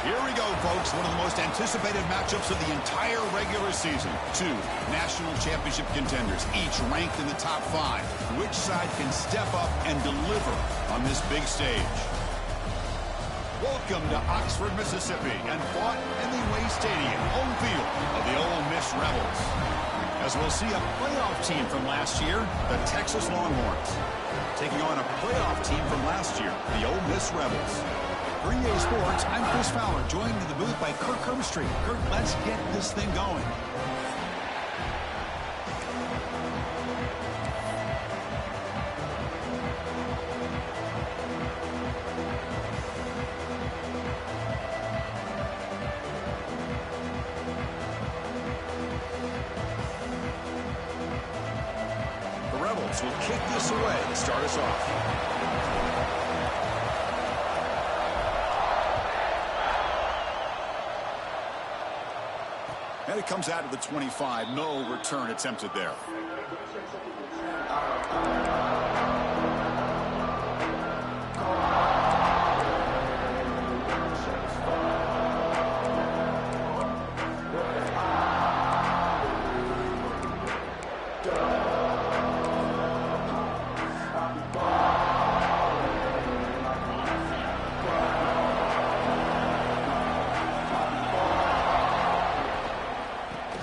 Here we go, folks. One of the most anticipated matchups of the entire regular season. Two national championship contenders, each ranked in the top 5. Which side can step up and deliver on this big stage? Welcome to Oxford, Mississippi, and fought in the Way Stadium, home field of the Ole Miss Rebels. As we'll see a playoff team from last year, the Texas Longhorns, taking on a playoff team from last year, the Ole Miss Rebels. For EA Sports, I'm Chris Fowler, joined in the booth by Kirk Herbstreit. Kirk, let's get this thing going. The Rebels will kick this away to start us off. And it comes out of the 25. No return attempted there.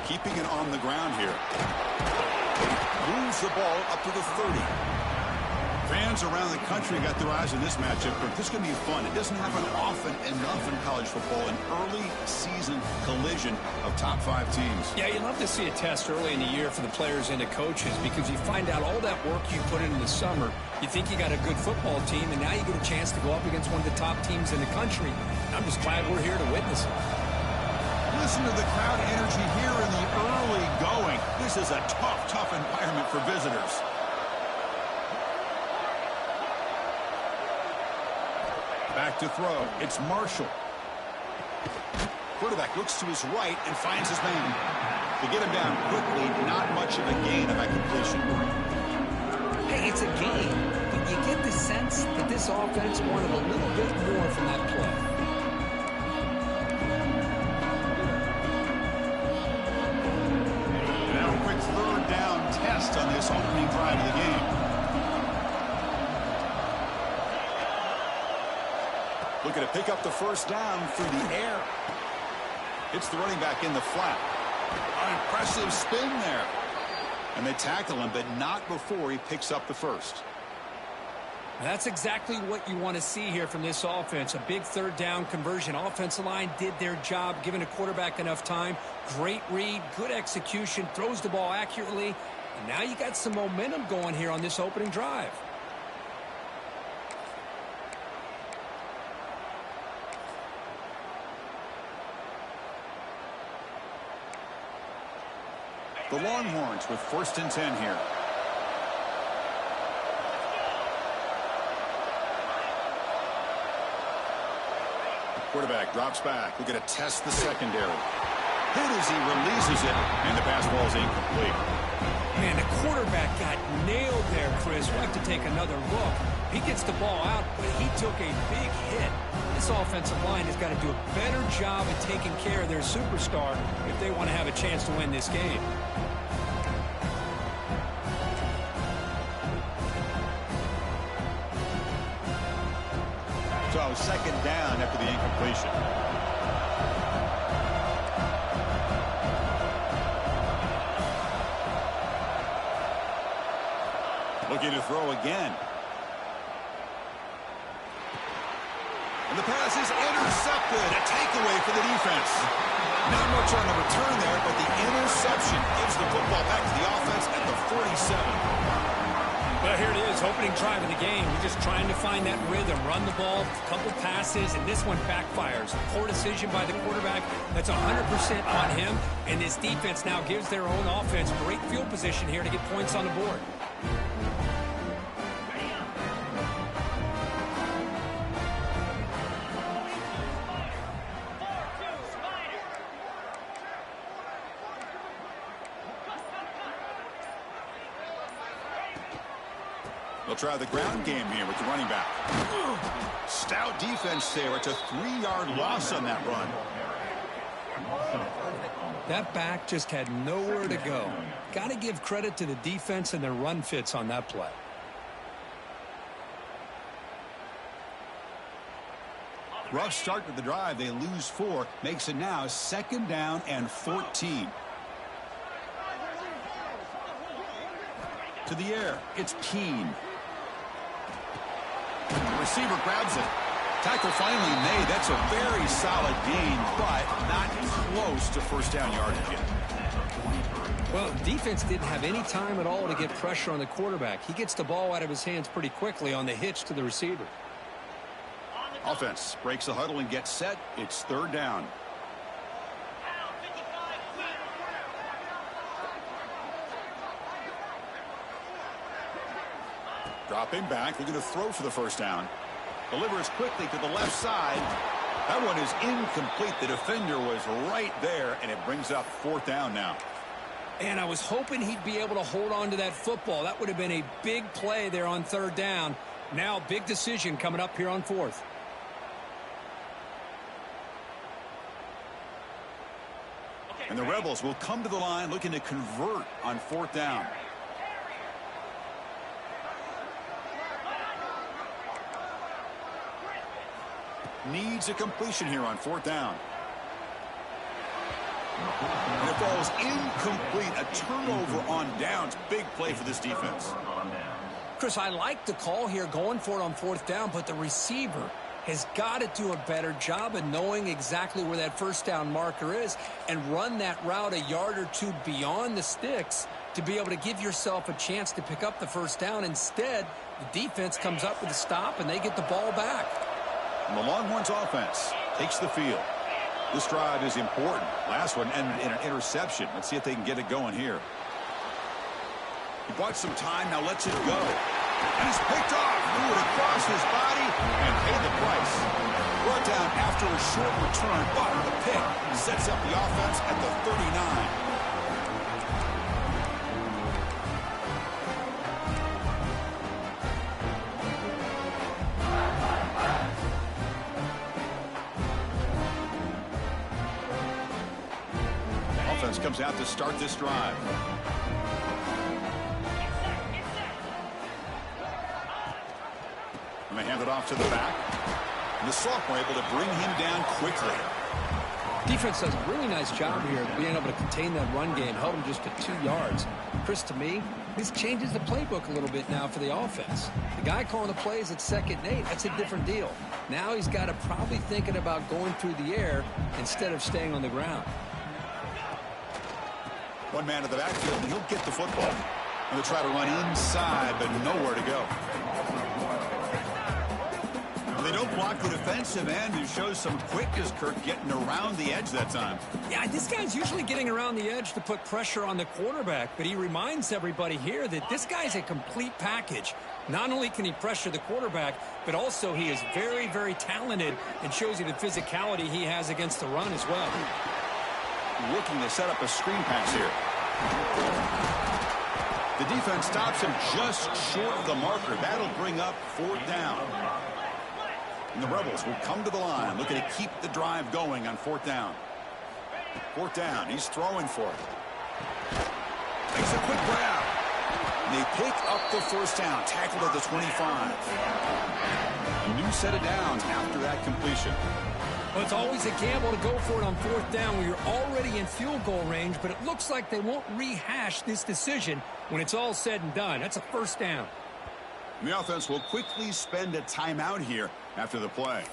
Keeping it on the ground here. Moves the ball up to the 30. Fans around the country got their eyes on this matchup, but this is going to be fun. It doesn't happen often enough in college football, an early season collision of top 5 teams. Yeah, you love to see a test early in the year for the players and the coaches because you find out all that work you put in the summer. You think you got a good football team, and now you get a chance to go up against one of the top teams in the country. I'm just glad we're here to witness it. Listen to the crowd energy here in the early going. This is a tough environment for visitors. Back to throw. It's Marshall. Quarterback looks to his right and finds his man. To get him down quickly, not much of a gain of that completion. Hey, it's a game, but you get the sense that this offense wanted a little bit more from that play. Third down test on this opening drive of the game. Looking to pick up the first down through the air. Hits the running back in the flat. An impressive spin there. And they tackle him, but not before he picks up the first. That's exactly what you want to see here from this offense. A big third down conversion. Offensive line did their job, giving a quarterback enough time. Great read, good execution, throws the ball accurately. And now you got some momentum going here on this opening drive. The Longhorns with 1st and 10 here. Quarterback drops back. We're going to test the secondary. Hit as he releases it, and the pass ball is incomplete. Man, the quarterback got nailed there, Chris. We'll have to take another look. He gets the ball out, but he took a big hit. This offensive line has got to do a better job of taking care of their superstar if they want to have a chance to win this game. So 2nd down after the incompletion. Looking to throw again. And the pass is intercepted. A takeaway for the defense. Not much on the return there, but the interception gives the football back to the offense at the 47. Well, here it is, opening drive of the game. We're just trying to find that rhythm, run the ball, a couple passes, and this one backfires. Poor decision by the quarterback. That's 100% on him, and this defense now gives their own offense great field position here to get points on the board. The They'll try the ground game here with the running back. Stout defense there. It's a 3-yard loss on that run. That back just had nowhere to go. Got to give credit to the defense and their run fits on that play. Rough start to the drive. They lose 4. Makes it now 2nd down and 14. To the air. It's Keene. The receiver grabs it. Tackle finally made. That's a very solid gain, but not close to first down yardage yet. Well, defense didn't have any time at all to get pressure on the quarterback. He gets the ball out of his hands pretty quickly on the hitch to the receiver. Offense breaks the huddle and gets set. It's 3rd down. Dropping back, looking to throw for the first down. Delivers quickly to the left side. That one is incomplete. The defender was right there, and it brings up 4th down now. And I was hoping he'd be able to hold on to that football. That would have been a big play there on 3rd down. Now, big decision coming up here on 4th. And the Rebels will come to the line looking to convert on 4th down. Needs a completion here on 4th down. And it falls incomplete. A turnover on downs. Big play for this defense. Chris, I like the call here going for it on 4th down, but the receiver has got to do a better job of knowing exactly where that first down marker is and run that route a yard or 2 beyond the sticks to be able to give yourself a chance to pick up the first down. Instead, the defense comes up with a stop and they get the ball back. And the Longhorns offense takes the field. This drive is important. Last one ended in an interception. Let's see if they can get it going here. He bought some time, now lets it go. And he's picked off. Threw it across his body and paid the price. Brought down after a short return, but the pick sets up the offense at the 39. Offense comes out to start this drive. And they hand it off to the back. And the sophomore able to bring him down quickly. Defense does a really nice job here of being able to contain that run game, held him just to 2 yards. Chris, to me, this changes the playbook a little bit now for the offense. The guy calling the plays at 2nd and 8, that's a different deal. Now he's got to probably thinking about going through the air instead of staying on the ground. One man in the backfield, and he'll get the football. And they'll try to run inside, but nowhere to go. They don't block the defensive end, who shows some quickness, Kirk, getting around the edge that time. Yeah, this guy's usually getting around the edge to put pressure on the quarterback, but he reminds everybody here that this guy's a complete package. Not only can he pressure the quarterback, but also he is very, very talented and shows you the physicality he has against the run as well. Looking to set up a screen pass here. The defense stops him just short of the marker. That'll bring up 4th down. And the Rebels will come to the line, looking to keep the drive going on 4th down. 4th down, he's throwing for it. Makes a quick grab. And they pick up the first down, tackled at the 25. A new set of downs after that completion. Well, it's always a gamble to go for it on 4th down when you're already in field goal range, but it looks like they won't rehash this decision when it's all said and done. That's a first down. And the offense will quickly spend a timeout here after the play.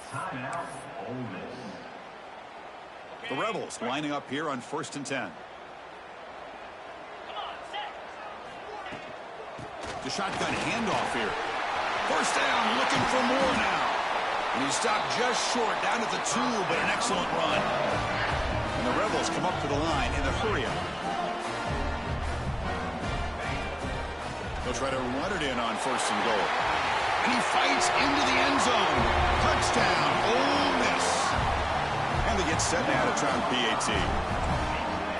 The Rebels lining up here on 1st and 10. The shotgun handoff here. First down, looking for more now. And he stopped just short, down at the 2, but an excellent run. And the Rebels come up to the line in a hurry-up. They'll try to run it in on 1st and goal. And he fights into the end zone. Touchdown, Ole Miss. And they get set now to try and PAT.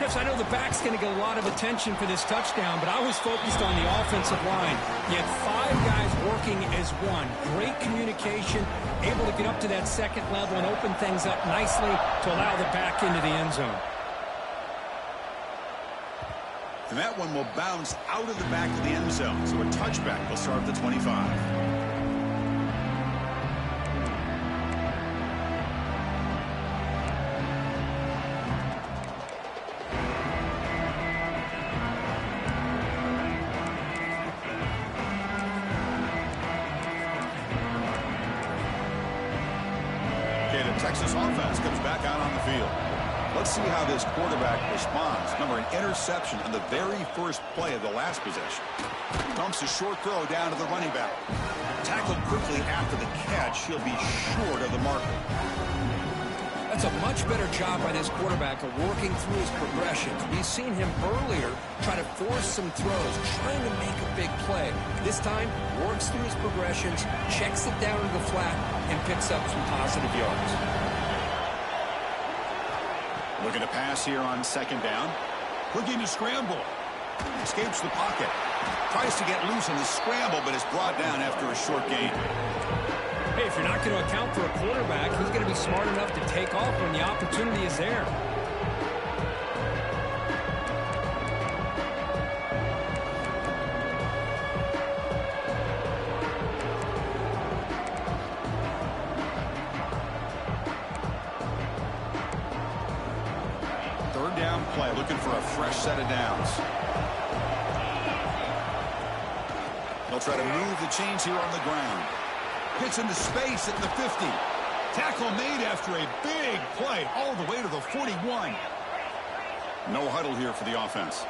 Chris, I know the back's going to get a lot of attention for this touchdown, but I was focused on the offensive line. You had 5 guys working as one. Great communication, able to get up to that second level and open things up nicely to allow the back into the end zone. And that one will bounce out of the back of the end zone. So a touchback will start at the 25. Texas offense comes back out on the field. Let's see how this quarterback responds. Remember, an interception on the very first play of the last possession. Dumps a short throw down to the running back. Tackled quickly after the catch. He'll be short of the marker. That's a much better job by this quarterback of working through his progressions. We've seen him earlier try to force some throws, trying to make a big play. This time, works through his progressions, checks it down to the flat, and picks up some positive yards. Looking to pass here on second down. Looking to scramble. Escapes the pocket. Tries to get loose in the scramble, but is brought down after a short gain. Hey, if you're not going to account for a quarterback, he's going to be smart enough to take off when the opportunity is there. Third down play, looking for a fresh set of downs. They'll try to move the chains here on the ground. Gets into space at the 50. Tackle made after a big play all the way to the 41. No huddle here for the offense.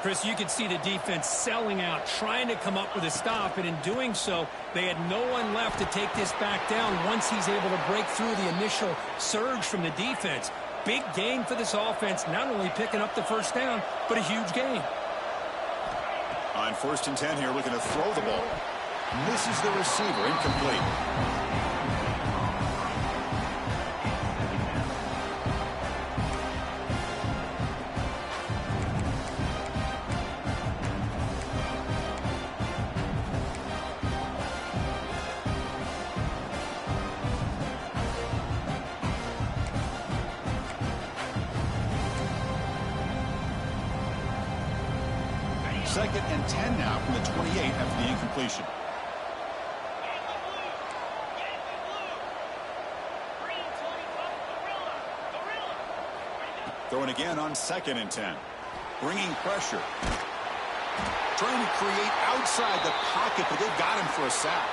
Chris, you can see the defense selling out, trying to come up with a stop, and in doing so, they had no one left to take this back down once he's able to break through the initial surge from the defense. Big gain for this offense, not only picking up the first down, but a huge gain. On 1st and 10 here, looking to throw the ball. Misses the receiver, incomplete. Second and 10 now from the 28 after the incompletion. Throwing again on 2nd and 10. Bringing pressure. Trying to create outside the pocket, but they've got him for a sack.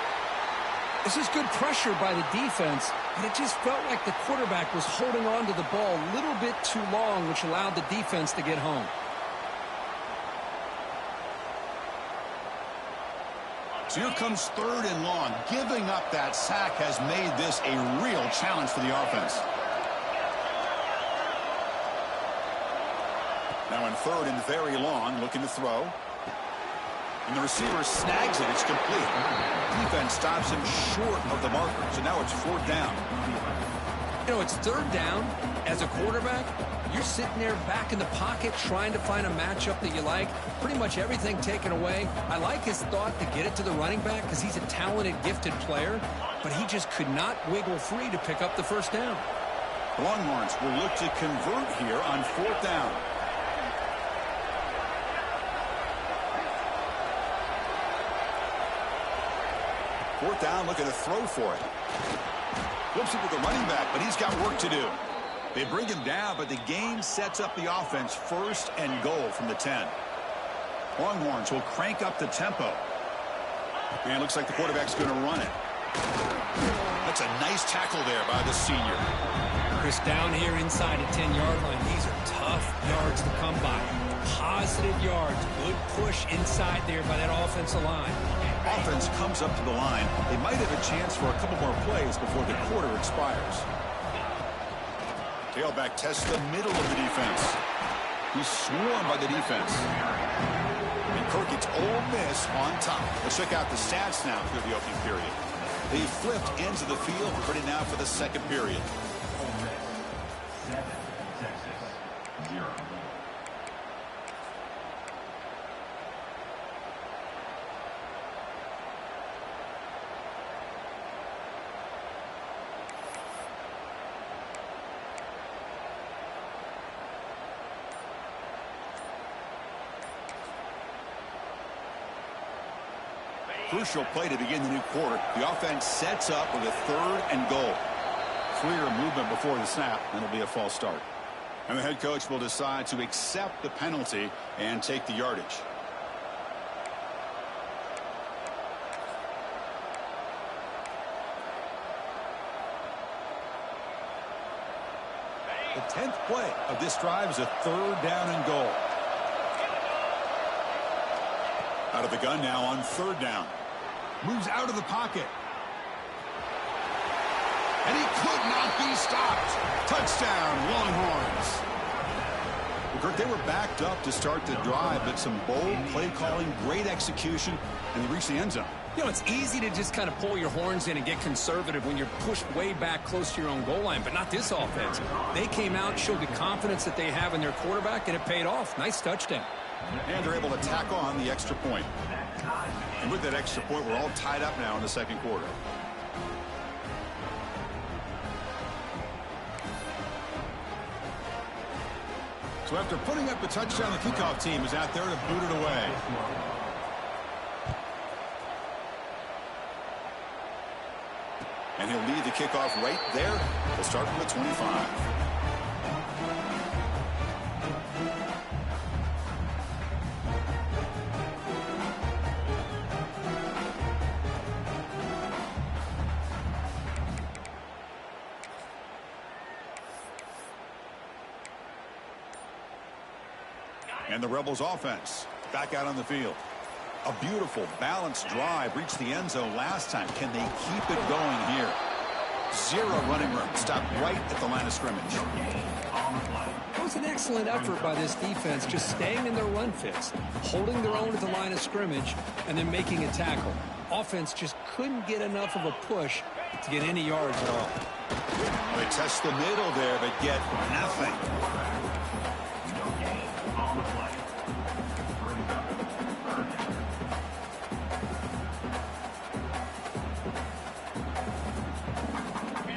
This is good pressure by the defense, but it just felt like the quarterback was holding on to the ball a little bit too long, which allowed the defense to get home. So here comes 3rd and long. Giving up that sack has made this a real challenge for the offense. Now in 3rd and very long, looking to throw. And the receiver snags it. It's complete. Defense stops him short of the marker. So now it's 4th down. You know, it's 3rd down. As a quarterback, you're sitting there back in the pocket trying to find a matchup that you like. Pretty much everything taken away. I like his thought to get it to the running back because he's a talented, gifted player. But he just could not wiggle free to pick up the first down. Longhorns will look to convert here on 4th down. Fourth down, looking to throw for it. Flips it to the running back, but he's got work to do. They bring him down, but the game sets up the offense 1st and goal from the 10. Longhorns will crank up the tempo. And it looks like the quarterback's going to run it. That's a nice tackle there by the senior. Chris, down here inside the 10-yard line, these are tough yards to come by. Positive yards, good push inside there by that offensive line. Offense comes up to the line. They might have a chance for a couple more plays before the quarter expires. Tailback tests the middle of the defense. He's swarmed by the defense. And Kirk gets Ole Miss on top. Let's check out the stats now through the opening period. They flipped ends of the field, ready now for the second period. Crucial play to begin the new quarter. The offense sets up with a 3rd and goal. Clear movement before the snap, and it'll be a false start. And the head coach will decide to accept the penalty and take the yardage. The 10th play of this drive is a 3rd down and goal. Out of the gun now on 3rd down. Moves out of the pocket. And he could not be stopped. Touchdown, Longhorns. Well, Kirk, they were backed up to start the drive, but some bold play calling, great execution, and they reached the end zone. You know, it's easy to just kind of pull your horns in and get conservative when you're pushed way back close to your own goal line, but not this offense. They came out, showed the confidence that they have in their quarterback, and it paid off. Nice touchdown. And they're able to tack on the extra point. And with that extra point, we're all tied up now in the second quarter. So after putting up a touchdown, the kickoff team is out there to boot it away. And he'll lead the kickoff right there. We'll start from the 25. And the Rebels offense back out on the field. A beautiful, balanced drive reached the end zone last time. Can they keep it going here? 0 running room. Stopped right at the line of scrimmage. It was an excellent effort by this defense, just staying in their run fits, holding their own at the line of scrimmage, and then making a tackle. Offense just couldn't get enough of a push to get any yards at all. They test the middle there, but get nothing.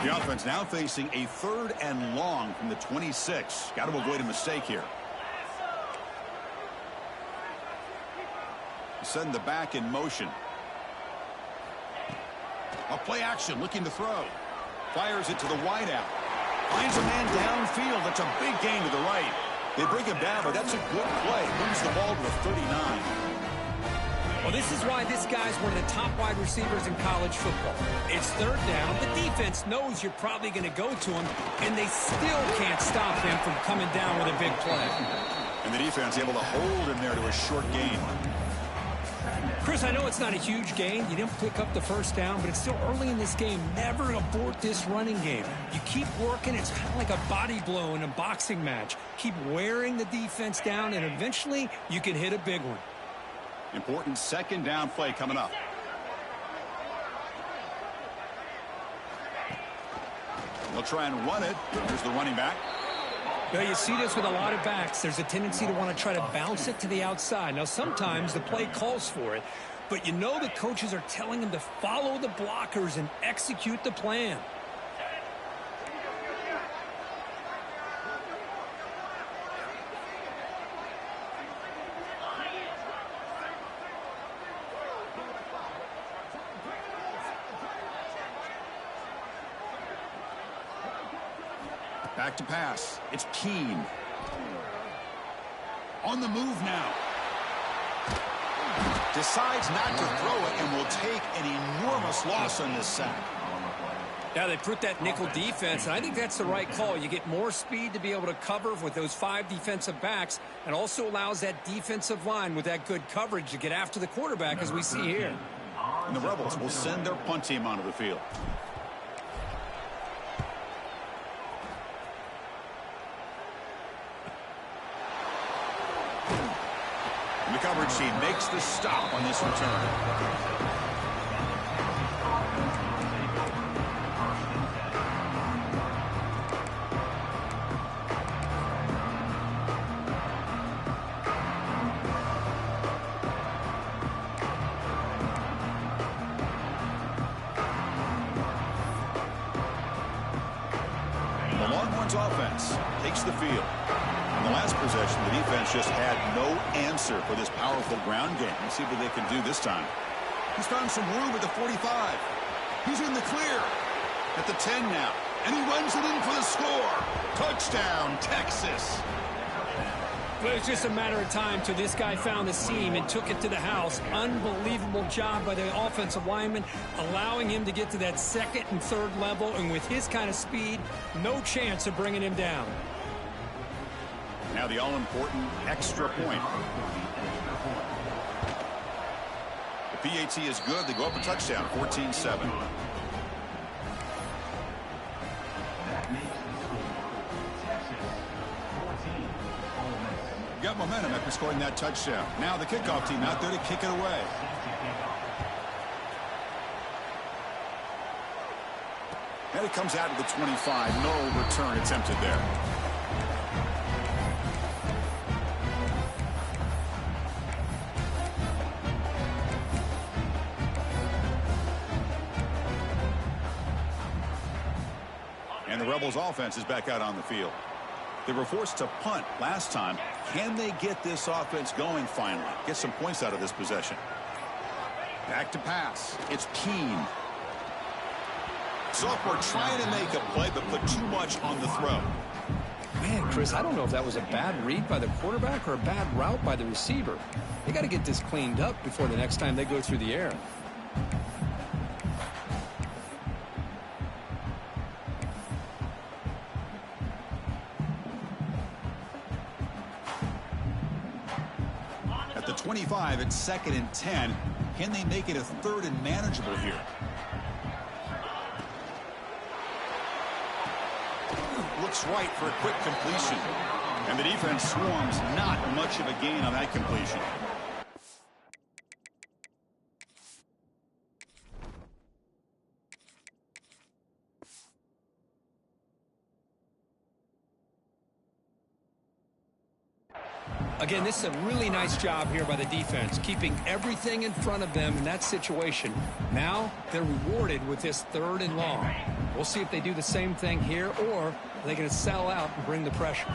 The offense now facing a 3rd and long from the 26. Got to avoid a mistake here. Send the back in motion. A play action, looking to throw. Fires it to the wideout. Finds a man downfield. That's a big gain to the right. They bring him down, but that's a good play. Moves the ball to the 39. Well, this is why this guy's one of the top wide receivers in college football. It's 3rd down. The defense knows you're probably going to go to him, and they still can't stop him from coming down with a big play. And the defense able to hold him there to a short gain. Chris, I know it's not a huge gain. You didn't pick up the 1st down, but it's still early in this game. Never abort this running game. You keep working. It's kind of like a body blow in a boxing match. Keep wearing the defense down, and eventually you can hit a big one. Important 2nd down play coming up. They'll try and run it. Here's the running back. Well, you see this with a lot of backs. There's a tendency to want to try to bounce it to the outside. Now, sometimes the play calls for it, but you know the coaches are telling them to follow the blockers and execute the plan. Back to pass. It's Keene. On the move now. Decides not to throw it and will take an enormous loss on this sack. Yeah, they put that nickel defense, and I think that's the right call. You get more speed to be able to cover with those 5 defensive backs, and also allows that defensive line with that good coverage to get after the quarterback, as we see here. And the Rebels will send their punt team onto the field. And the coverage team makes the stop on this return. The Longhorns offense takes the field. In the last possession, the defense just had no answer for this powerful ground game. Let's see what they can do this time. He's found some room at the 45. He's in the clear. At the 10 now. And he runs it in for the score. Touchdown, Texas. Well, it was just a matter of time till this guy found the seam and took it to the house. Unbelievable job by the offensive lineman, allowing him to get to that second and third level. And with his kind of speed, no chance of bringing him down. Now the all-important extra point. The PAT is good. They go up a touchdown, 14-7. Got momentum after scoring that touchdown. Now the kickoff team out there to kick it away. And it comes out of the 25. No return attempted there. And the Rebels offense is back out on the field. They were forced to punt last time. Can they get this offense going finally? Get some points out of this possession. Back to pass. It's Keene. Sophomore trying to make a play, but put too much on the throw. Man, Chris, I don't know if that was a bad read by the quarterback or a bad route by the receiver. They got to get this cleaned up before the next time they go through the air. At the 25, it's 2nd and 10. Can they make it a 3rd and manageable here? Looks right for a quick completion. And the defense swarms. Not much of a gain on that completion. Again, this is a really nice job here by the defense, keeping everything in front of them in that situation. Now they're rewarded with this 3rd and long. We'll see if they do the same thing here, or are they going to sell out and bring the pressure.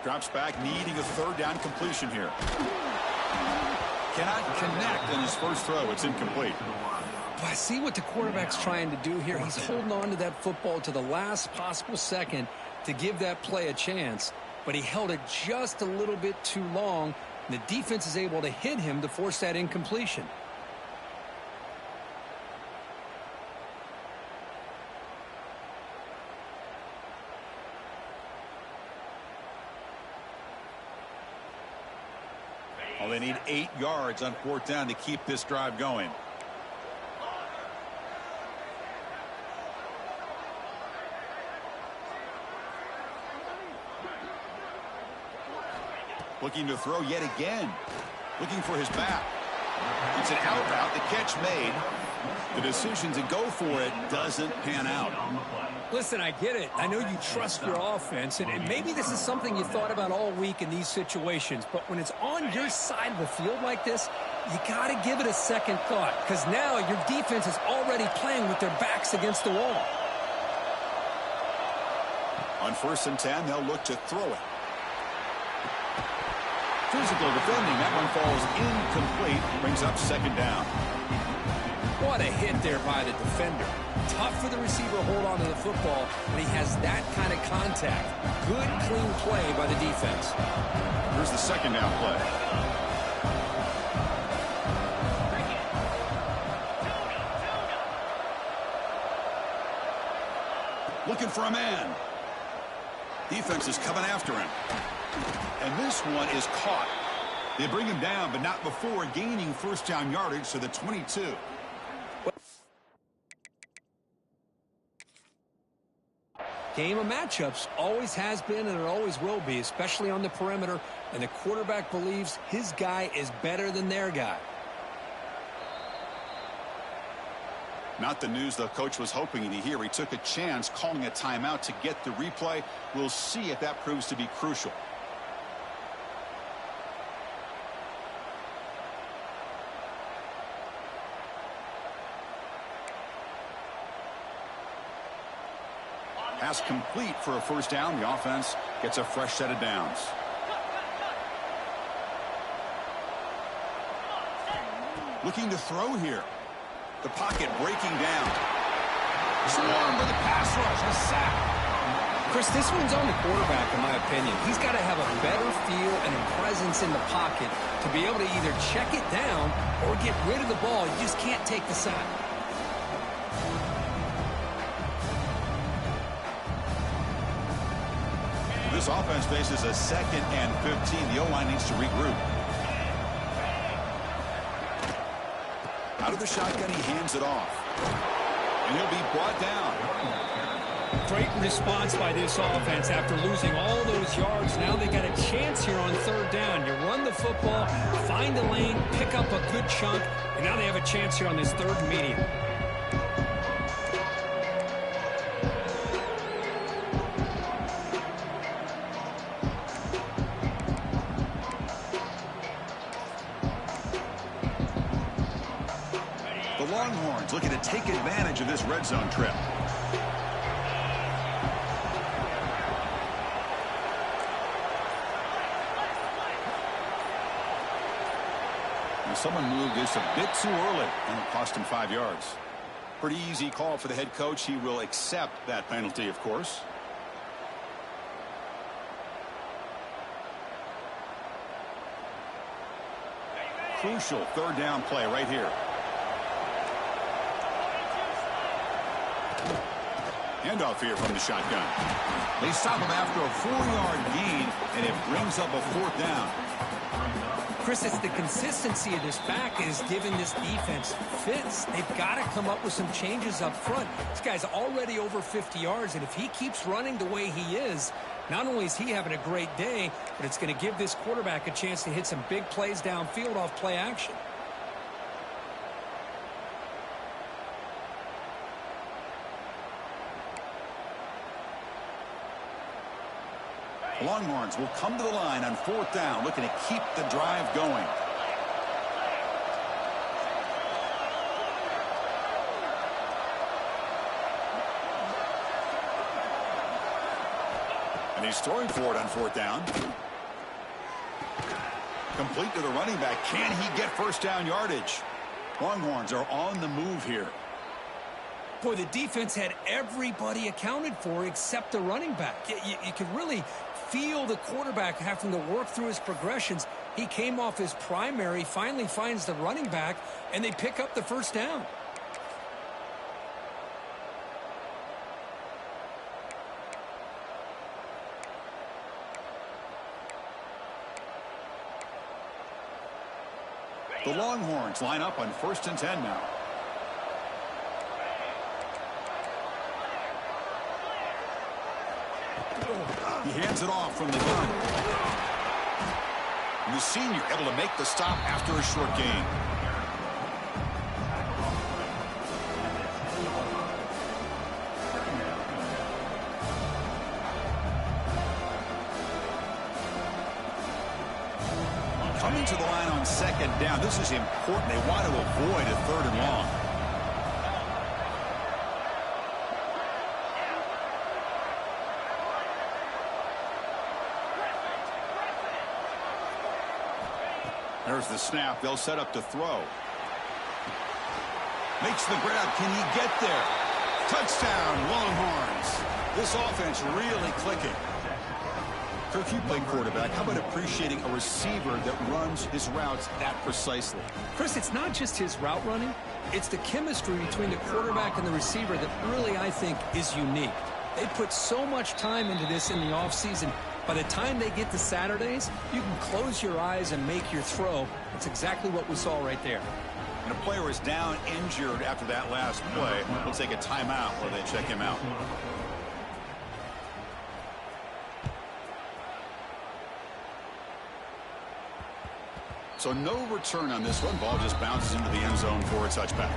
Drops back, needing a 3rd down completion here. Cannot connect in his first throw. It's incomplete. I see what the quarterback's trying to do here. He's holding on to that football to the last possible second to give that play a chance. But he held it just a little bit too long. And the defense is able to hit him to force that incompletion. Well, they need 8 yards on 4th down to keep this drive going. Looking to throw yet again. Looking for his back. It's an out route. The catch made. The decision to go for it doesn't pan out. Listen, I get it. I know you trust your offense, and maybe this is something you thought about all week in these situations, but when it's on your side of the field like this, you got to give it a second thought, because now your defense is already playing with their backs against the wall. On 1st and 10, they'll look to throw it. Physical defending. That one falls incomplete. Brings up 2nd down. What a hit there by the defender. Tough for the receiver to hold on to the football, but he has that kind of contact. Good, clean play by the defense. Here's the 2nd down play. Looking for a man. Defense is coming after him. And this one is caught. They bring him down, but not before gaining 1st down yardage to the 22. Game of matchups always has been and it always will be, especially on the perimeter. And the quarterback believes his guy is better than their guy. Not the news the coach was hoping to hear. He took a chance calling a timeout to get the replay. We'll see if that proves to be crucial. Pass complete for a 1st down. The offense gets a fresh set of downs. Looking to throw here. The pocket breaking down. Swarmed with the pass rush. A sack. Chris, this one's on the quarterback, in my opinion. He's got to have a better feel and a presence in the pocket to be able to either check it down or get rid of the ball. You just can't take the sack. This offense faces a 2nd and 15. The O-line needs to regroup. Out of the shotgun, he hands it off. And he'll be brought down. Great response by this offense after losing all those yards. Now they got a chance here on 3rd down. You run the football, find a lane, pick up a good chunk, and now they have a chance here on this 3rd and medium. The Longhorns looking to take advantage of this red zone trip. Someone moved this a bit too early, and it cost him 5 yards. Pretty easy call for the head coach. He will accept that penalty, of course. Crucial 3rd down play right here. Handoff here from the shotgun. They stop him after a 4-yard gain, and it brings up a 4th down. Chris, it's the consistency of this back is giving this defense fits. They've got to come up with some changes up front. This guy's already over 50 yards, and if he keeps running the way he is, not only is he having a great day, but it's going to give this quarterback a chance to hit some big plays downfield off play action. Longhorns will come to the line on 4th down, looking to keep the drive going. And he's throwing for it on 4th down. Complete to the running back. Can he get 1st down yardage? Longhorns are on the move here. Boy, the defense had everybody accounted for except the running back. You could really feel the quarterback having to work through his progressions. He came off his primary, finally finds the running back, and they pick up the 1st down. The Longhorns line up on 1st and 10 now. He hands it off from the gun. And the senior able to make the stop after a short gain. Coming to the line on 2nd down. This is important. They want to avoid a 3rd and long. There's the snap. They'll set up to throw. Makes the grab. Can he get there? Touchdown, Longhorns. This offense really clicking. Kirk, you play quarterback. How about appreciating a receiver that runs his routes that precisely? Chris, it's not just his route running. It's the chemistry between the quarterback and the receiver that really, I think, is unique. They put so much time into this in the offseason. By the time they get to Saturdays, you can close your eyes and make your throw. That's exactly what we saw right there. And a player is down injured after that last play. We'll take a timeout while they check him out. So no return on this one. Ball just bounces into the end zone for a touchback.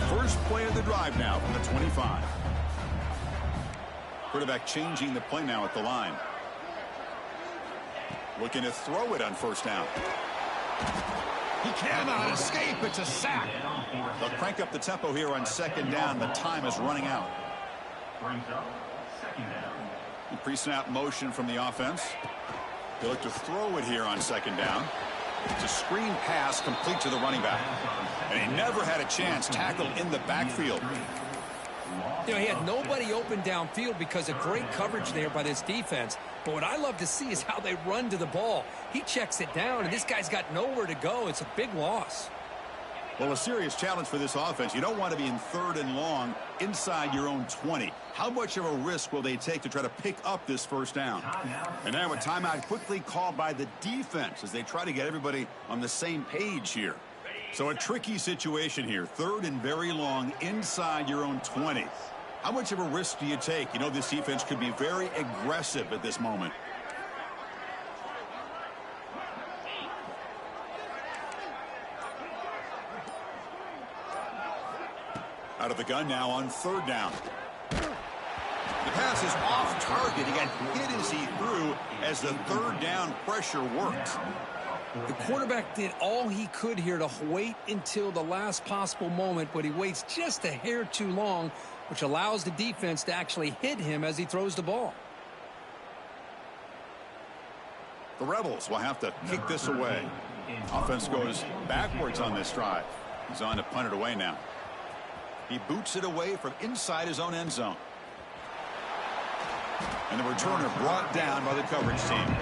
First play of the drive now from the 25. Quarterback changing the play now at the line. Looking to throw it on 1st down. He cannot escape. It's a sack. They'll crank up the tempo here on 2nd down. The time is running out. Pre-snap motion from the offense. They look to throw it here on second down. It's a screen pass complete to the running back. And he never had a chance tackled in the backfield. You know, he had nobody open downfield because of great coverage there by this defense. But what I love to see is how they run to the ball. He checks it down, and this guy's got nowhere to go. It's a big loss. Well, a serious challenge for this offense. You don't want to be in 3rd and long inside your own 20. How much of a risk will they take to try to pick up this first down? And now a timeout quickly called by the defense as they try to get everybody on the same page here. So a tricky situation here. 3rd and very long inside your own 20. How much of a risk do you take? You know, this defense could be very aggressive at this moment. Out of the gun now on 3rd down. The pass is off target. He got hit as he threw as the 3rd down pressure worked. The quarterback did all he could here to wait until the last possible moment, but he waits just a hair too long, which allows the defense to actually hit him as he throws the ball. The Rebels will have to kick this away. Offense goes backwards on this drive. He's on to punt it away now. He boots it away from inside his own end zone. And the returner brought down by the coverage team.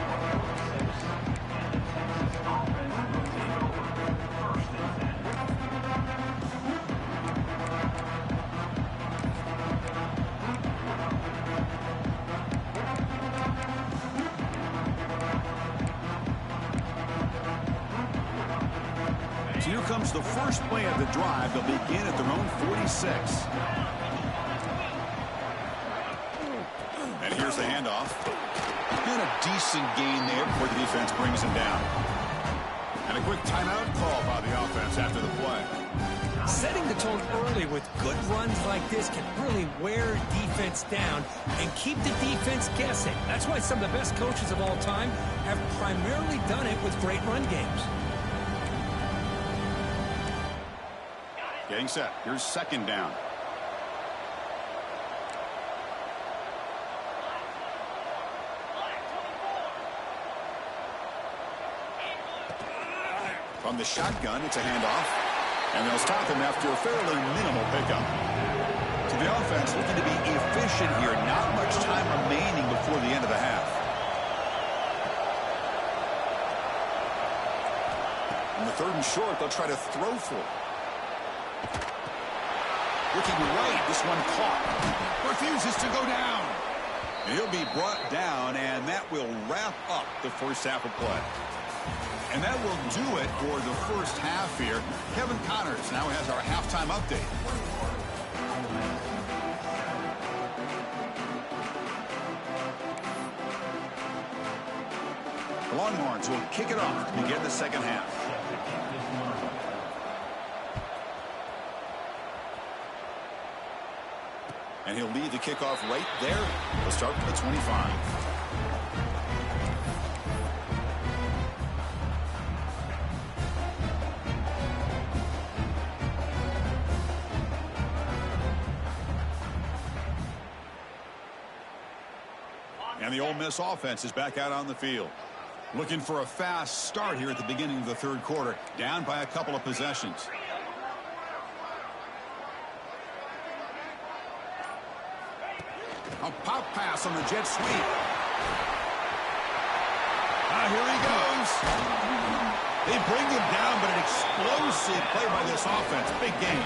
So here comes the first play of the drive. They'll begin at their own 46. And here's the handoff. And a decent gain there before the defense brings him down. And a quick timeout call by the offense after the play. Setting the tone early with good runs like this can really wear defense down and keep the defense guessing. That's why some of the best coaches of all time have primarily done it with great run games. Getting set. Here's 2nd down. From the shotgun, it's a handoff. And they'll stop him after a fairly minimal pickup. So the offense looking to be efficient here. Not much time remaining before the end of the half. On the 3rd and short, they'll try to throw for it. Looking right, this one caught. Refuses to go down. And he'll be brought down, and that will wrap up the first half of play. And that will do it for the first half here. Kevin Connors now has our halftime update. The Longhorns will kick it off to begin the second half. And he'll lead the kickoff right there. He'll start from the 25. And the Ole Miss offense is back out on the field. Looking for a fast start here at the beginning of the 3rd quarter. Down by a couple of possessions. A pop pass on the jet sweep. Here he goes. They bring him down, but an explosive play by this offense. Big game.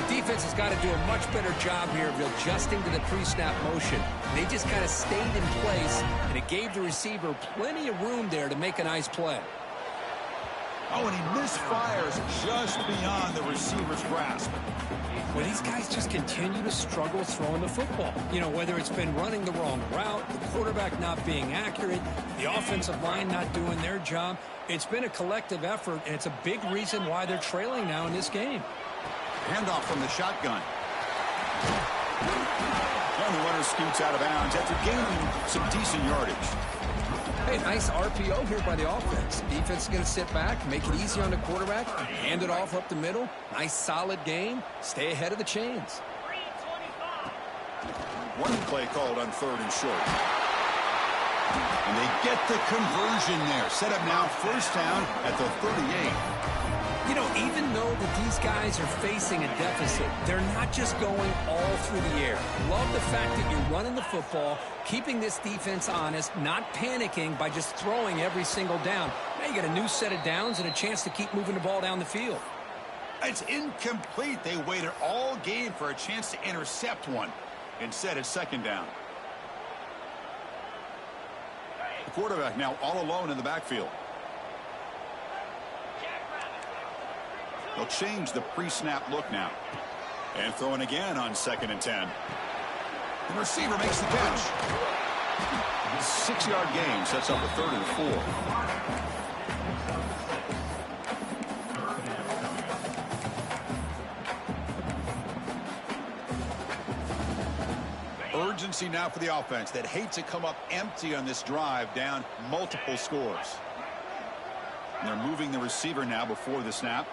The defense has got to do a much better job here of adjusting to the pre-snap motion. They just kind of stayed in place, and it gave the receiver plenty of room there to make a nice play. Oh, and he misfires just beyond the receiver's grasp. Well, these guys just continue to struggle throwing the football. You know, whether it's been running the wrong route, the quarterback not being accurate, the offensive line not doing their job. It's been a collective effort, and it's a big reason why they're trailing now in this game. Handoff from the shotgun. And the runner scoots out of bounds after gaining some decent yardage. Hey, nice RPO here by the offense. Defense is going to sit back, make it easy on the quarterback, hand it off up the middle. Nice solid game. Stay ahead of the chains. running play called on 3rd and short. And they get the conversion there. Set up now 1st down at the 38. You know, even though that these guys are facing a deficit, they're not just going all through the air. Love the fact that you're running the football, keeping this defense honest, not panicking by just throwing every single down. Now you got a new set of downs and a chance to keep moving the ball down the field. It's incomplete. They waited all game for a chance to intercept one. Instead, it's 2nd down. The quarterback now all alone in the backfield. They'll change the pre-snap look now. And throwing again on 2nd and 10. The receiver makes the catch. 6-yard gain sets up a 3rd and 4. Urgency now for the offense that hate to come up empty on this drive, down multiple scores. And they're moving the receiver now before the snap.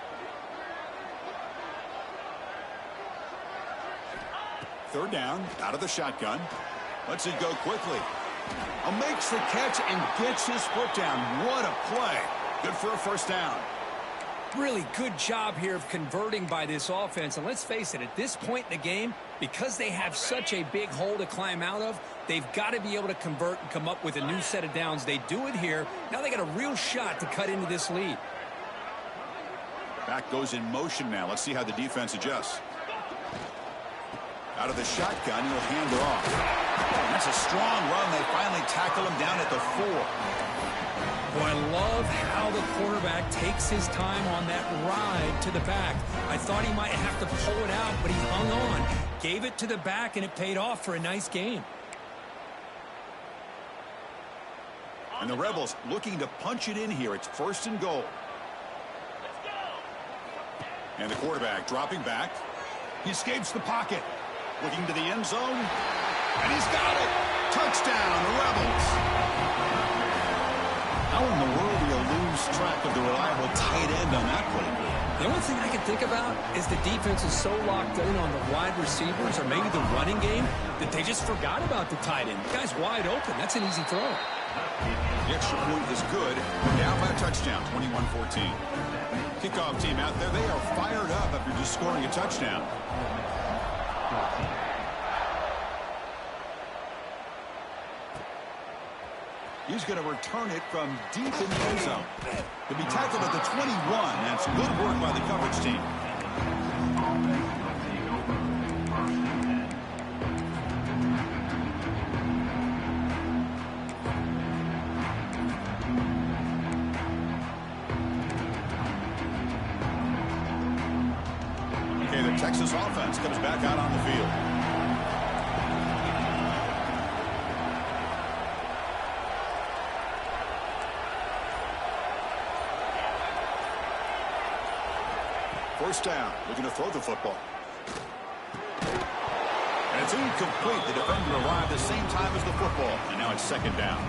3rd down, out of the shotgun. Lets it go quickly. Makes the catch and gets his foot down. What a play. Good for a 1st down. Really good job here of converting by this offense. And let's face it, at this point in the game, because they have such a big hole to climb out of, they've got to be able to convert and come up with a new set of downs. They do it here. Now they got a real shot to cut into this lead. Back goes in motion now. Let's see how the defense adjusts. Out of the shotgun, he'll hand it off. That's a strong run. They finally tackle him down at the 4. Boy, I love how the quarterback takes his time on that ride to the back. I thought he might have to pull it out, but he hung on. Gave it to the back, and it paid off for a nice gain. And the Rebels looking to punch it in here. It's 1st and goal. And the quarterback dropping back. He escapes the pocket. Looking to the end zone. And he's got it. Touchdown, the Rebels. How in the world do you lose track of the reliable tight end on that play? The only thing I can think about is the defense is so locked in on the wide receivers or maybe the running game that they just forgot about the tight end. The guy's wide open. That's an easy throw. The extra point is good. Down by a touchdown, 21-14. Kickoff team out there. They are fired up after just scoring a touchdown. He's going to return it from deep in the end zone. He'll be tackled at the 21. That's good work by the coverage team. Okay, the Texas offense comes back out on the field. First down, looking to throw the football. And it's incomplete. The defender arrived the same time as the football, and now it's 2nd down.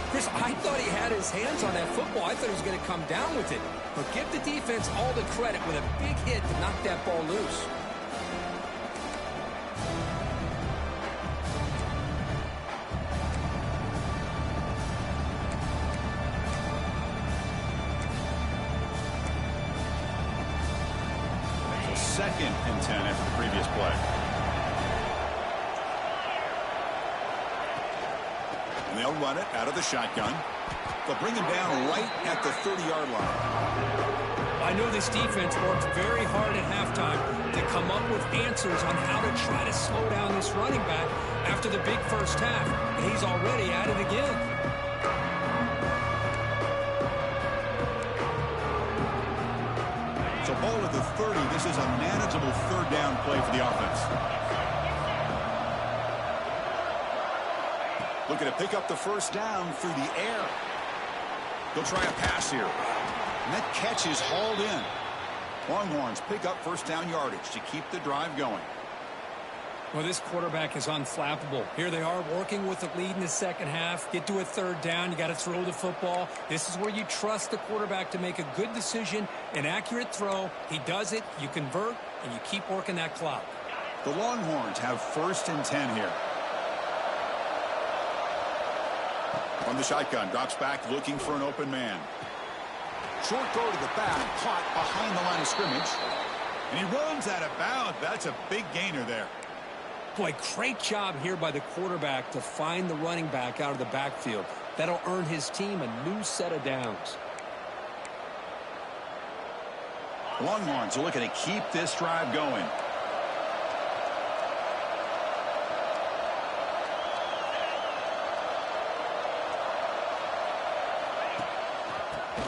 Chris, I thought he had his hands on that football. I thought he was going to come down with it. But give the defense all the credit with a big hit to knock that ball loose. So 2nd and 10 after the previous play. And they'll run it out of the shotgun. They'll bring him down right at the 30-yard line. I know this defense worked very hard at halftime to come up with answers on how to try to slow down this running back after the big first half. And he's already at it again. So ball at the 30. This is a manageable 3rd down play for the offense. Looking to pick up the 1st down through the air. They'll try a pass here. And that catch is hauled in. Longhorns pick up 1st down yardage to keep the drive going. Well, this quarterback is unflappable. Here they are working with the lead in the second half. Get to a 3rd down. You got to throw the football. This is where you trust the quarterback to make a good decision, an accurate throw. He does it. You convert, and you keep working that clock. The Longhorns have 1st and 10 here. From the shotgun, drops back looking for an open man. Short throw to the back, caught behind the line of scrimmage. And he runs out of bounds. That's a big gainer there. Boy, great job here by the quarterback to find the running back out of the backfield. That'll earn his team a new set of downs. Longhorns are looking to keep this drive going.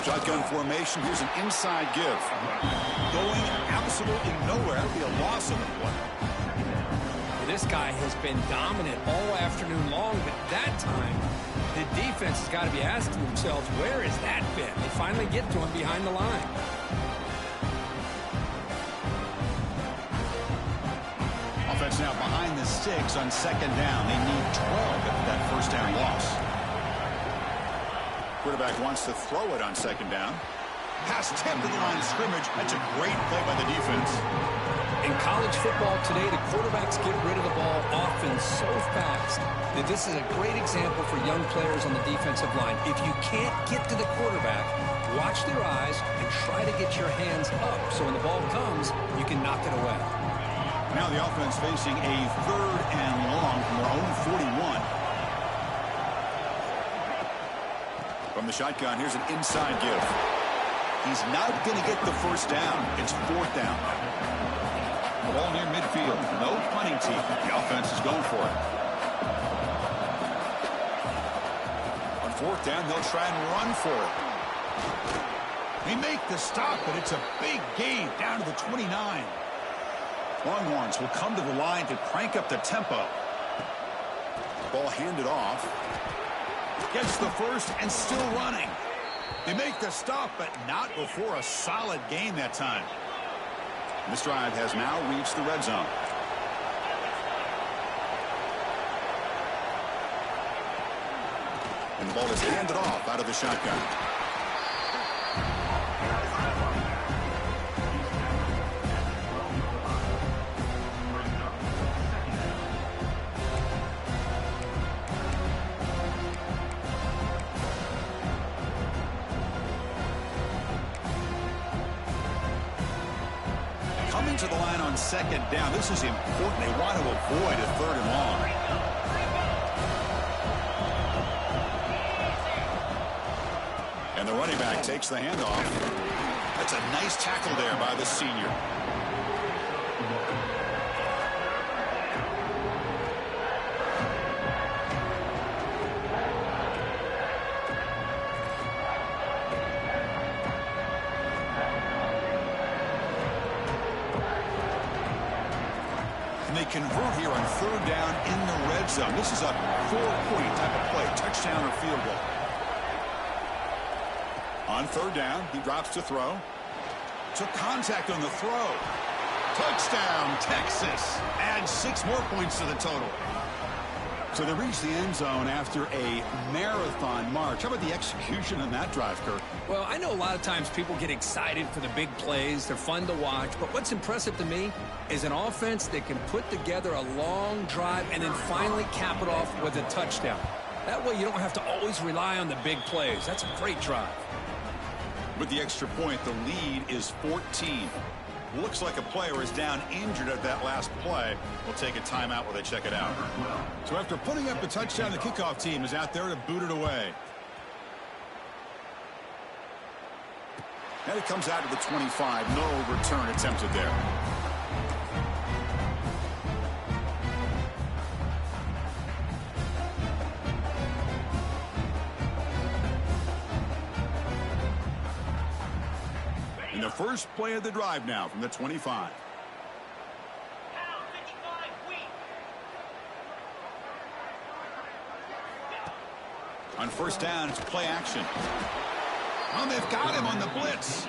Shotgun formation. Here's an inside give. Going absolutely nowhere. That would be a loss of the play. This guy has been dominant all afternoon long, but that time the defense has got to be asking themselves, where has that been? They finally get to him behind the line. Offense now behind the sticks on second down. They need 12 after that first down loss. Quarterback wants to throw it on second down. Pass tipped to the line of scrimmage. That's a great play by the defense. In college football today, the quarterbacks get rid of the ball often so fast that this is a great example for young players on the defensive line. If you can't get to the quarterback, watch their eyes and try to get your hands up so when the ball comes, you can knock it away. Now the offense facing a third and long from their own 41. From the shotgun, here's an inside give. He's not going to get the first down. It's fourth down. The ball near midfield. No punting team. The offense is going for it. On fourth down, they'll try and run for it. They make the stop, but it's a big gain down to the 29. Longhorns will come to the line to crank up the tempo. Ball handed off. Gets the first and still running. They make the stop, but not before a solid gain that time. This drive has now reached the red zone. And the ball is handed off out of the shotgun. Coming to the line on second down. This is important. They want to avoid a third and long. And the running back takes the handoff. That's a nice tackle there by the senior. And they convert here on third down in the red zone. This is a 4-point type of play, touchdown or field goal. On third down, he drops to throw. Took contact on the throw. Touchdown, Texas. Adds 6 more points to the total. So they reach the end zone after a marathon march. How about the execution on that drive, Kirk? Well, I know a lot of times people get excited for the big plays. They're fun to watch. But what's impressive to me is an offense that can put together a long drive and then finally cap it off with a touchdown. That way you don't have to always rely on the big plays. That's a great drive. With the extra point, the lead is 14. Looks like a player is down injured at that last play. We'll take a timeout while they check it out. So after putting up the touchdown, the kickoff team is out there to boot it away. And it comes out to the 25. No return attempted there. And the first play of the drive now from the 25. On first down, it's play action. Oh, they've got him on the blitz.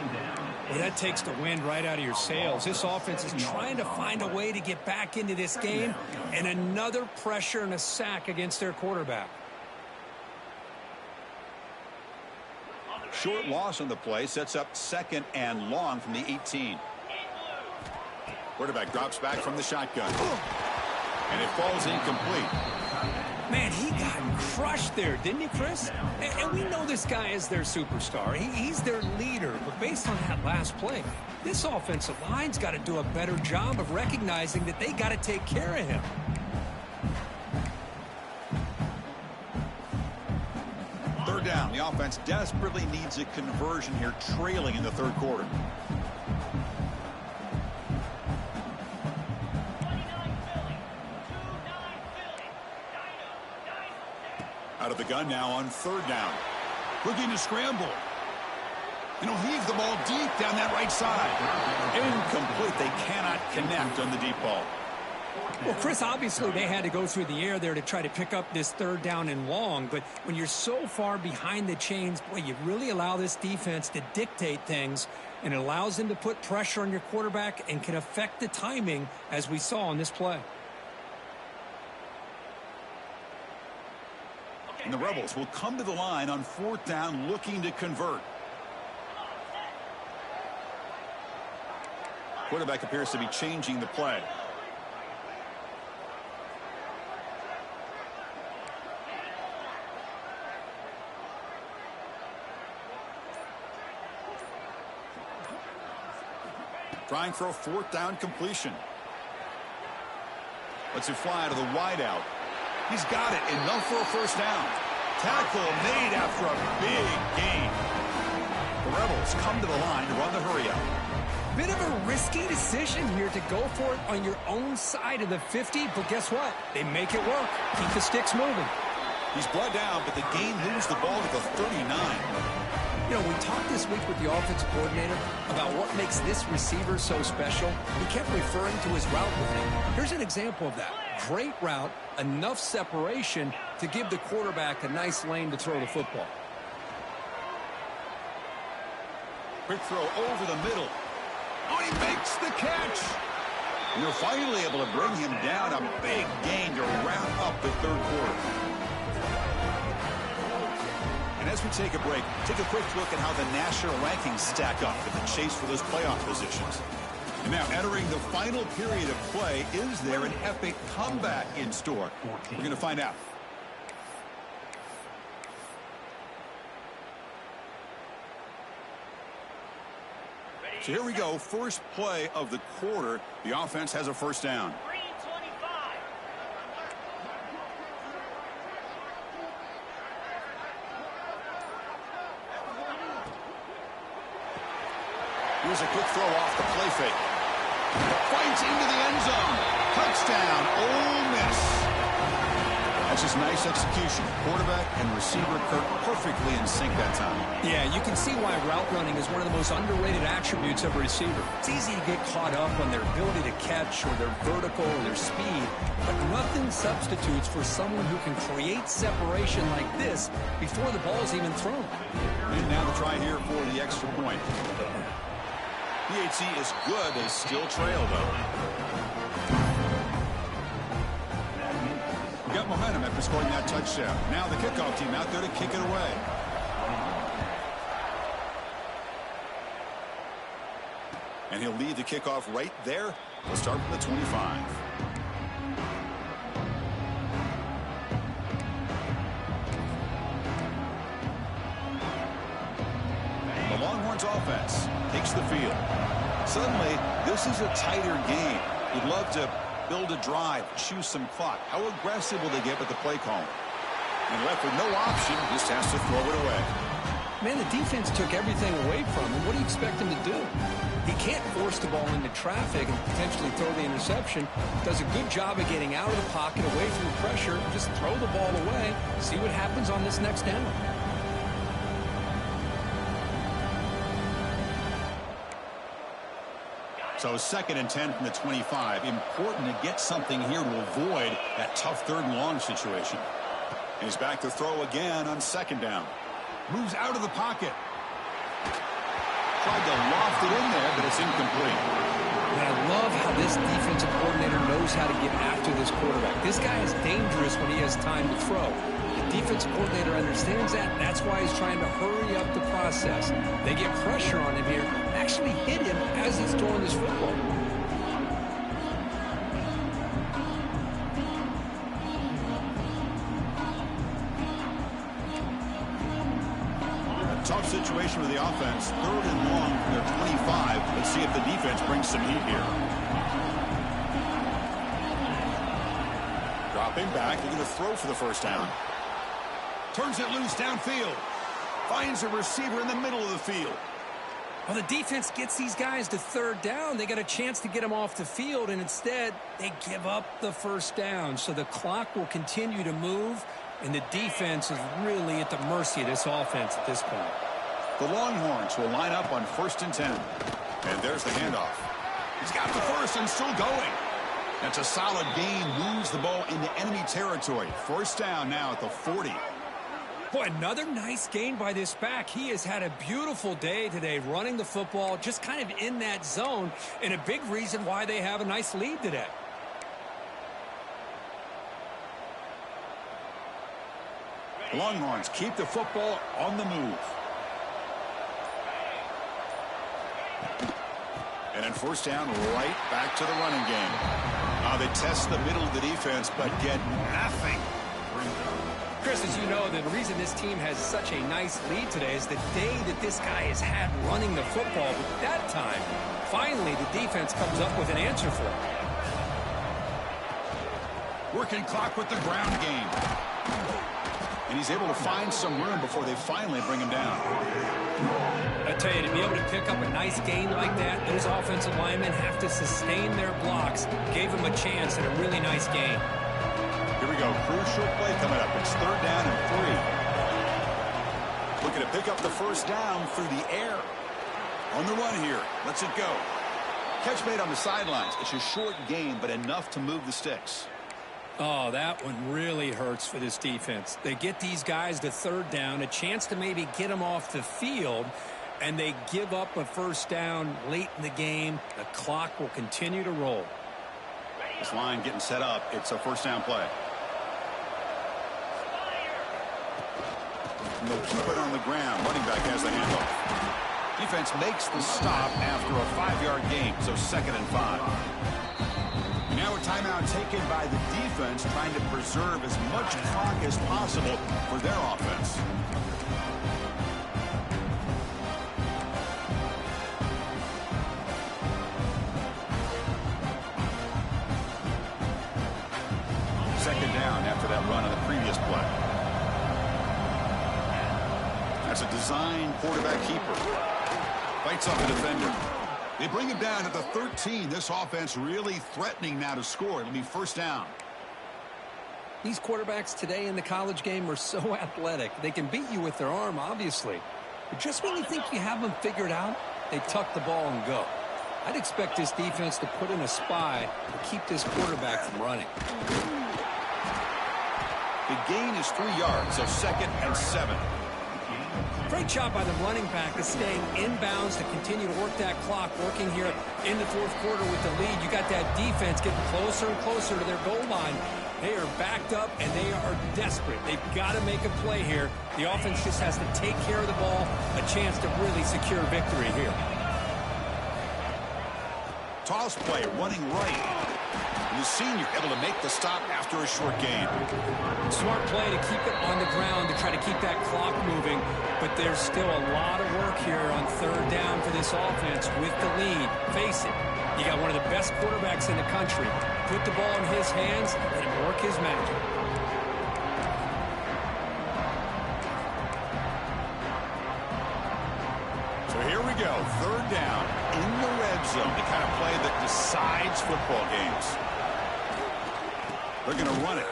Well, that takes the wind right out of your sails. This offense is trying to find a way to get back into this game, and another pressure and a sack against their quarterback. Short loss on the play sets up second and long from the 18. Quarterback drops back from the shotgun. And it falls incomplete. Man, he got crushed there, didn't he, Chris? And we know this guy is their superstar. He's their leader. But based on that last play, this offensive line's got to do a better job of recognizing that they got to take care of him. Third down. The offense desperately needs a conversion here, trailing in the third quarter. Out of the gun now on third down. Looking to scramble. And he'll heave the ball deep down that right side. Incomplete. They cannot connect on the deep ball. Well, Chris, obviously they had to go through the air there to try to pick up this third down and long. But when you're so far behind the chains, boy, you really allow this defense to dictate things. And it allows them to put pressure on your quarterback and can affect the timing, as we saw on this play. And the Rebels will come to the line on fourth down, looking to convert. Quarterback appears to be changing the play. Trying for a fourth down completion. Lets it fly to the wideout. He's got it. Enough for a first down. Tackle made after a big gain. The Rebels come to the line to run the hurry up. Bit of a risky decision here to go for it on your own side of the 50, but guess what? They make it work. Keep the sticks moving. He's bled down, but the gain moves the ball to the 39. You know, we talked this week with the offensive coordinator about what makes this receiver so special. He kept referring to his route with him. Here's an example of that. Great route, enough separation to give the quarterback a nice lane to throw the football. Quick throw over the middle. Oh, he makes the catch. And they're finally able to bring him down. A big gain to wrap up the third quarter. And as we take a break, take a quick look at how the national rankings stack up in the chase for those playoff positions. And now entering the final period of play, is there an epic comeback in store? We're going to find out. So here we go. First play of the quarter. The offense has a first down. Here's a quick throw off the play fake. Fights into the end zone. Touchdown, Ole Miss. That's just nice execution. Quarterback and receiver Kirk perfectly in sync that time. Yeah, you can see why route running is one of the most underrated attributes of a receiver. It's easy to get caught up on their ability to catch or their vertical or their speed, but nothing substitutes for someone who can create separation like this before the ball is even thrown. And now the try here for the extra point. PHC is good. They still trail, though. We got momentum after scoring that touchdown. Now the kickoff team out there to kick it away. And he'll lead the kickoff right there. We'll start from the 25. The Longhorns offense takes the field. Suddenly, this is a tighter game. We'd love to build a drive, choose some clock. How aggressive will they get with the play call? And left with no option, just has to throw it away. Man, the defense took everything away from him. What do you expect him to do? He can't force the ball into traffic and potentially throw the interception. Does a good job of getting out of the pocket, away from the pressure. Just throw the ball away. See what happens on this next down. So 2nd and 10 from the 25. Important to get something here to avoid that tough 3rd and long situation. And he's back to throw again on 2nd down. Moves out of the pocket. Tried to loft it in there, but it's incomplete. And I love how this defensive coordinator knows how to get after this quarterback. This guy is dangerous when he has time to throw. The defensive coordinator understands that. That's why he's trying to hurry up the process. They get pressure on him here. Actually hit him as he's throwing this football. formation of the offense. 3rd and long from their 25. Let's see if the defense brings some heat here. Dropping back, looking to throw for the first down. Turns it loose downfield. Finds a receiver in the middle of the field. Well, the defense gets these guys to 3rd down. They got a chance to get them off the field, and instead they give up the first down. So the clock will continue to move, and the defense is really at the mercy of this offense at this point. The Longhorns will line up on 1st and 10. And there's the handoff. He's got the first and still going. That's a solid gain. Moves the ball into enemy territory. 1st down now at the 40. Boy, another nice gain by this back. He has had a beautiful day today running the football, just kind of in that zone, and a big reason why they have a nice lead today. The Longhorns keep the football on the move. And then 1st down, right back to the running game. They test the middle of the defense, but get nothing. Chris, as you know, the reason this team has such a nice lead today is the day that this guy has had running the football. But that time, finally, the defense comes up with an answer for him. Working clock with the ground game. And he's able to find some room before they finally bring him down. I tell you, to be able to pick up a nice gain like that, those offensive linemen have to sustain their blocks. Gave him a chance at a really nice gain. Here we go. Crucial play coming up. It's 3rd down and 3. Looking to pick up the first down through the air. On the run here. Lets it go. Catch made on the sidelines. It's a short gain, but enough to move the sticks. Oh, that one really hurts for this defense. They get these guys to 3rd down, a chance to maybe get them off the field, and they give up a first down late in the game. The clock will continue to roll. This line getting set up. It's a 1st down play. And they'll keep it on the ground. Running back has the handoff. Defense makes the stop after a 5-yard gain, so 2nd and 5. Now a timeout taken by the defense, trying to preserve as much clock as possible for their offense. Second down after that run on the previous play. That's a design quarterback keeper. Fights off the defender. They bring him down at the 13. This offense really threatening now to score. It'll be 1st down. These quarterbacks today in the college game are so athletic. They can beat you with their arm, obviously. But just when you think you have them figured out, they tuck the ball and go. I'd expect this defense to put in a spy to keep this quarterback from running. The gain is 3 yards, so 2nd and 7. Great job by the running back of staying inbounds to continue to work that clock, working here in the 4th quarter with the lead. You got that defense getting closer and closer to their goal line. They are backed up, and they are desperate. They've got to make a play here. The offense just has to take care of the ball, a chance to really secure victory here. Toss play, running right. And the senior able to make the stop after a short gain. Smart play to keep it on the ground to try to keep that clock moving. But there's still a lot of work here on 3rd down for this offense with the lead. Face it, you got one of the best quarterbacks in the country. Put the ball in his hands, let him work his magic. So here we go, 3rd down in the red zone, the kind of play that decides football games. They're going to run it.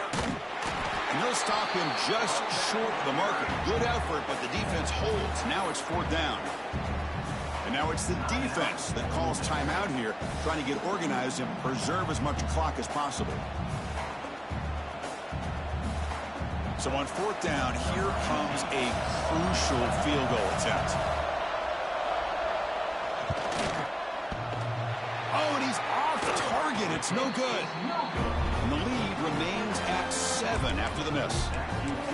And they'll stop him just short of the marker. Good effort, but the defense holds. Now it's 4th down. And now it's the defense that calls timeout here, trying to get organized and preserve as much clock as possible. So on 4th down, here comes a crucial field goal attempt. Oh, and he's off target. It's no good. And the lead remains at 7 after the miss.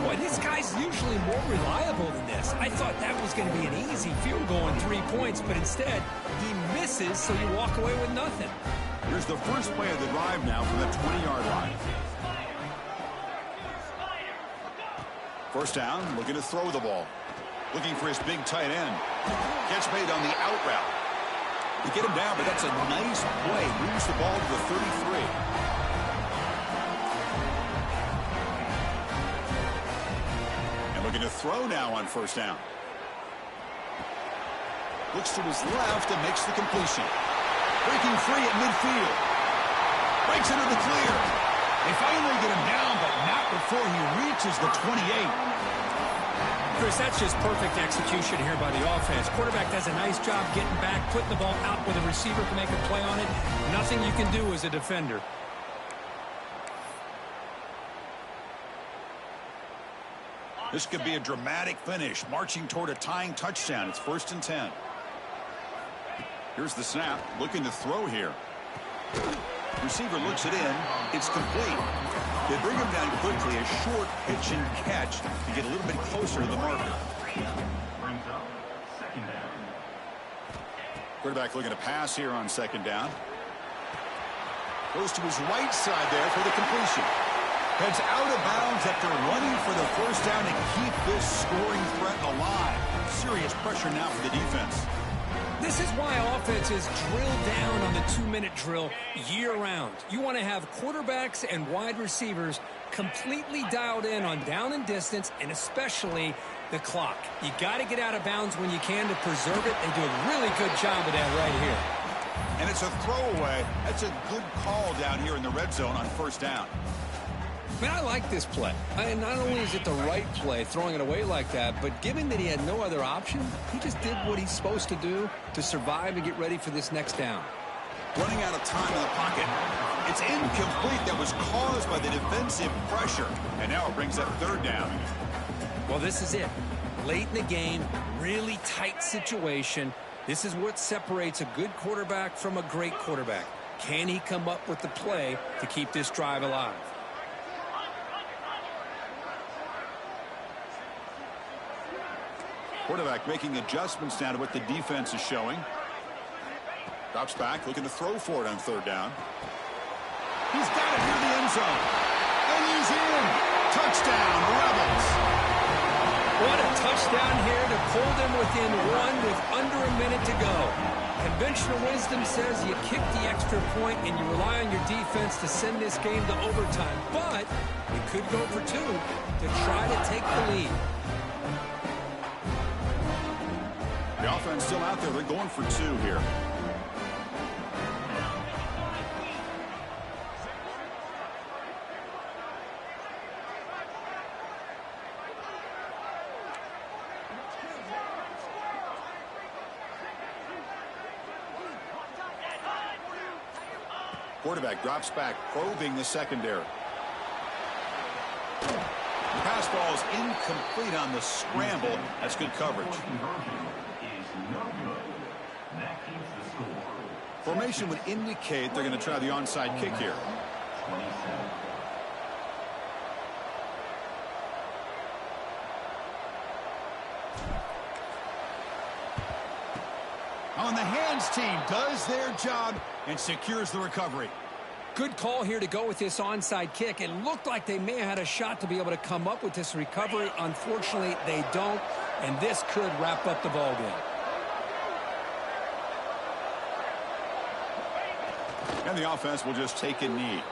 Boy, this guy's usually more reliable than this. I thought that was going to be an easy field goal and 3 points, but instead he misses, so you walk away with nothing. Here's the first play of the drive now from the 20-yard line. 1st down, looking to throw the ball. Looking for his big tight end. Gets made on the out route. You get him down, but that's a nice play. Moves the ball to the 33. And looking to throw now on first down. Looks to his left and makes the completion. Breaking free at midfield. Breaks into the clear. They finally get him down, but not before he reaches the 28. Chris, that's just perfect execution here by the offense. Quarterback does a nice job getting back, putting the ball out where the receiver can make a play on it. Nothing you can do as a defender. This could be a dramatic finish, marching toward a tying touchdown. It's 1st and 10. Here's the snap, looking to throw here. Receiver looks it in. It's complete. They bring him down quickly, a short pitch and catch to get a little bit closer to the marker. Quarterback looking to pass here on 2nd down. Goes to his right side there for the completion. Heads out of bounds after running for the 1st down to keep this scoring threat alive. Serious pressure now for the defense. This is why offenses drill down on the 2-minute drill year-round. You want to have quarterbacks and wide receivers completely dialed in on down and distance, and especially the clock. You got to get out of bounds when you can to preserve it. They do a really good job of that right here. And it's a throwaway. That's a good call down here in the red zone on 1st down. Man, I like this play. And not only is it the right play, throwing it away like that, but given that he had no other option, he just did what he's supposed to do to survive and get ready for this next down. Running out of time in the pocket. It's incomplete. That was caused by the defensive pressure. And now it brings up 3rd down. Well, this is it. Late in the game, really tight situation. This is what separates a good quarterback from a great quarterback. Can he come up with the play to keep this drive alive? Quarterback making adjustments now to what the defense is showing. Drops back, looking to throw for it on 3rd down. He's got it near the end zone. And he's in. Touchdown, Rebels. What a touchdown here to pull them within 1 with under a minute to go. Conventional wisdom says you kick the extra point and you rely on your defense to send this game to overtime. But you could go for 2 to try to take the lead. The offense still out there. They're going for 2 here. Quarterback drops back, probing the secondary. The pass ball is incomplete on the scramble. That's good coverage. Formation would indicate they're going to try the onside kick here. On the hands team does their job and secures the recovery. Good call here to go with this onside kick. It looked like they may have had a shot to be able to come up with this recovery. Unfortunately, they don't, and this could wrap up the ballgame. And the offense will just take a knee.